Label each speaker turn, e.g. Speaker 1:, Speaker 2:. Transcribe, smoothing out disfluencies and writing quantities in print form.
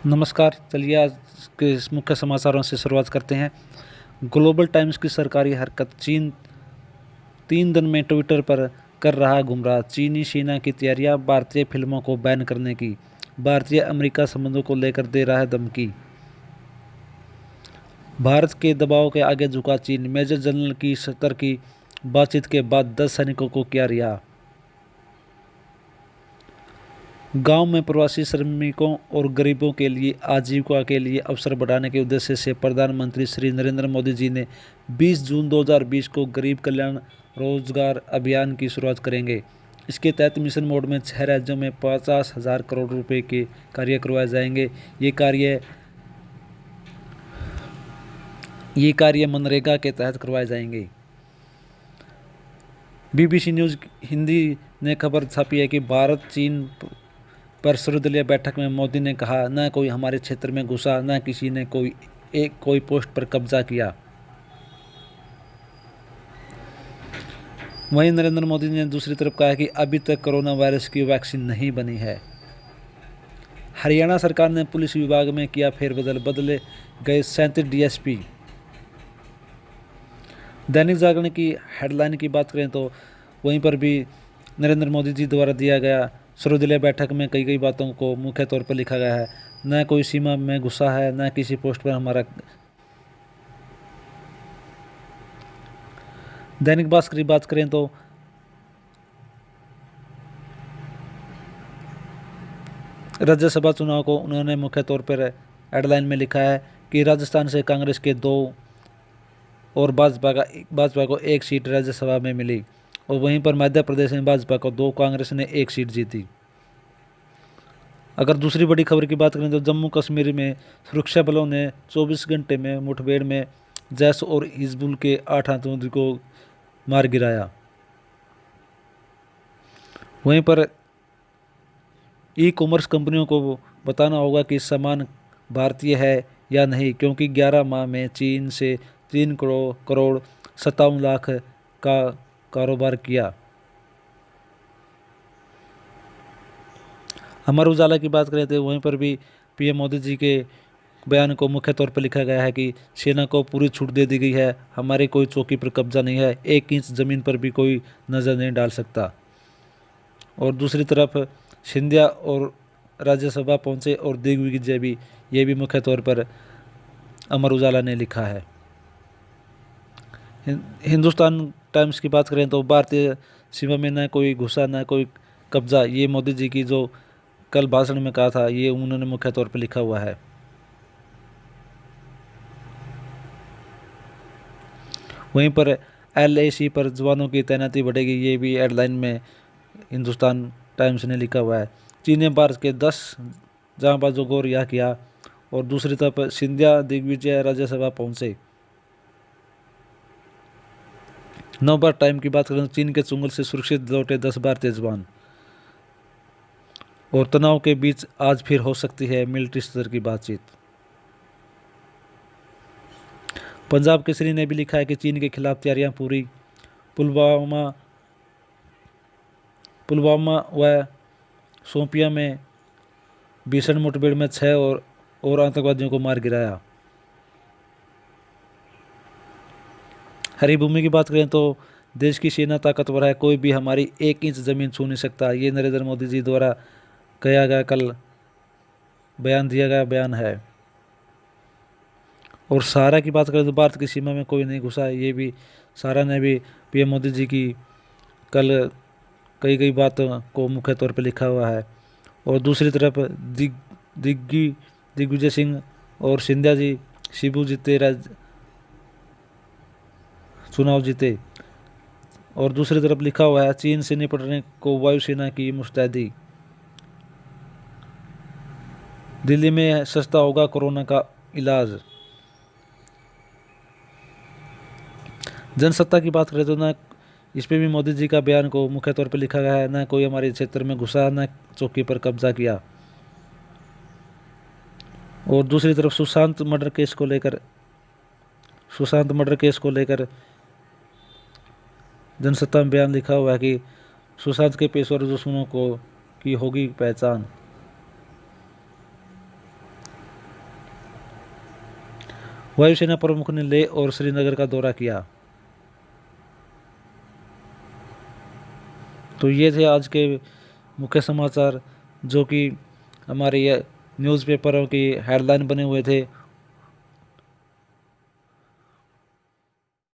Speaker 1: नमस्कार। चलिए आज के इस मुख्य समाचारों से शुरुआत करते हैं। ग्लोबल टाइम्स की सरकारी हरकत, चीन 3 दिन में ट्विटर पर कर रहा गुमराह। चीनी सेना की तैयारियां, भारतीय फिल्मों को बैन करने की। भारतीय अमेरिका संबंधों को लेकर दे रहा है धमकी। भारत के दबाव के आगे झुका चीन, मेजर जनरल की स्तर की बातचीत के बाद 10 सैनिकों को किया रिहा। गांव में प्रवासी श्रमिकों और गरीबों के लिए आजीविका के लिए अवसर बढ़ाने के उद्देश्य से प्रधानमंत्री श्री नरेंद्र मोदी जी ने 20 जून 2020 को गरीब कल्याण रोजगार अभियान की शुरुआत करेंगे। इसके तहत मिशन मोड में 6 राज्यों में 50,000 करोड़ रुपए के कार्य करवाए जाएंगे। ये कार्य मनरेगा के तहत करवाए जाएंगे। बीबीसी न्यूज़ हिंदी ने खबर छापी है कि भारत चीन पर सर्वदलीय बैठक में मोदी ने कहा, न कोई हमारे क्षेत्र में घुसा, न किसी ने कोई पोस्ट पर कब्जा किया। वहीं नरेंद्र मोदी ने दूसरी तरफ कहा कि अभी तक कोरोना वायरस की वैक्सीन नहीं बनी है। हरियाणा सरकार ने पुलिस विभाग में किया फेरबदल, बदले गए 37 डीएसपी। दैनिक जागरण की हेडलाइन की बात करें तो वहीं पर भी नरेंद्र मोदी जी द्वारा दिया गया सर्वदलीय बैठक में कई बातों को मुख्य तौर पर लिखा गया है। न कोई सीमा में घुसा है, न किसी पोस्ट पर हमारा। दैनिक भास्कर की बात करें तो राज्यसभा चुनाव को उन्होंने मुख्य तौर पर हेडलाइन में लिखा है कि राजस्थान से कांग्रेस के 2 और भाजपा को 1 सीट राज्यसभा में मिली, और वहीं पर मध्य प्रदेश में भाजपा को 2, कांग्रेस ने 1 सीट जीती। अगर दूसरी बड़ी खबर की बात करें तो जम्मू कश्मीर में सुरक्षा बलों ने 24 घंटे में मुठभेड़ में जैश और हिजबुल के 8 आतंकवादियों को मार गिराया। वहीं पर ई कॉमर्स कंपनियों को बताना होगा कि सामान भारतीय है या नहीं, क्योंकि 11 माह में चीन से 3 करोड़ 57 लाख का कारोबार किया। अमर उजाला की बात करें तो वहीं पर भी पीएम मोदी जी के बयान को मुख्य तौर पर लिखा गया है कि सेना को पूरी छूट दे दी गई है, हमारे कोई चौकी पर कब्जा नहीं है, 1 इंच ज़मीन पर भी कोई नज़र नहीं डाल सकता। और दूसरी तरफ सिंधिया और राज्यसभा पहुंचे और दिग्विजय भी, ये भी मुख्य तौर पर अमर उजाला ने लिखा है। हिंदुस्तान टाइम्स की बात करें तो भारतीय सीमा में न कोई घुसा न कोई कब्जा, ये मोदी जी की जो कल भाषण में कहा था, ये उन्होंने मुख्य तौर पर लिखा हुआ है। वहीं पर एलएसी पर जवानों की तैनाती बढ़ेगी, ये भी हेडलाइन में हिंदुस्तान टाइम्स ने लिखा हुआ है। चीन ने भारत के 10 जांबाजों को रिहा किया, और दूसरी तरफ सिंधिया दिग्विजय राज्यसभा पहुंचे। नवभारत टाइम की बात करें तो चीन के चुंगल से सुरक्षित लौटे 10 भारतीय जवान, और तनाव के बीच आज फिर हो सकती है मिलिट्री स्तर की बातचीत। पंजाब केसरी ने भी लिखा है कि चीन के खिलाफ तैयारियां पूरी, पुलवामा व शोपियां में भीषण मुठभेड़ में 6 और आतंकवादियों को मार गिराया। हरी भूमि की बात करें तो देश की सेना ताकतवर है, कोई भी हमारी 1 इंच ज़मीन छू नहीं सकता, ये नरेंद्र मोदी जी द्वारा कहा गया कल दिया गया बयान है। और सहारा की बात करें तो भारत की सीमा में कोई नहीं घुसा, ये भी सहारा ने भी पीएम मोदी जी की कल कई बातों को मुख्य तौर पर लिखा हुआ है। और दूसरी तरफ दिग्विजय सिंह और सिंधिया जी शिबू चुनाव जीते। और दूसरी तरफ लिखा हुआ है चीन से निपटने को वायुसेना की मुस्तैदी, दिल्ली में सस्ता होगा कोरोना का इलाज। जनसत्ता की बात करें तो ना इस पे भी मोदी जी का बयान को मुख्य तौर पर लिखा गया है, ना कोई हमारे क्षेत्र में घुसा, ना चौकी पर कब्जा किया। और दूसरी तरफ सुशांत मर्डर केस को लेकर जनसत्ता में बयान लिखा हुआ है कि सुशांत के पेशेवर दुश्मनों की होगी पहचान। वायुसेना प्रमुख ने लेह और श्रीनगर का दौरा किया। तो ये थे आज के मुख्य समाचार जो कि हमारे न्यूज़पेपरों की हेडलाइन बने हुए थे।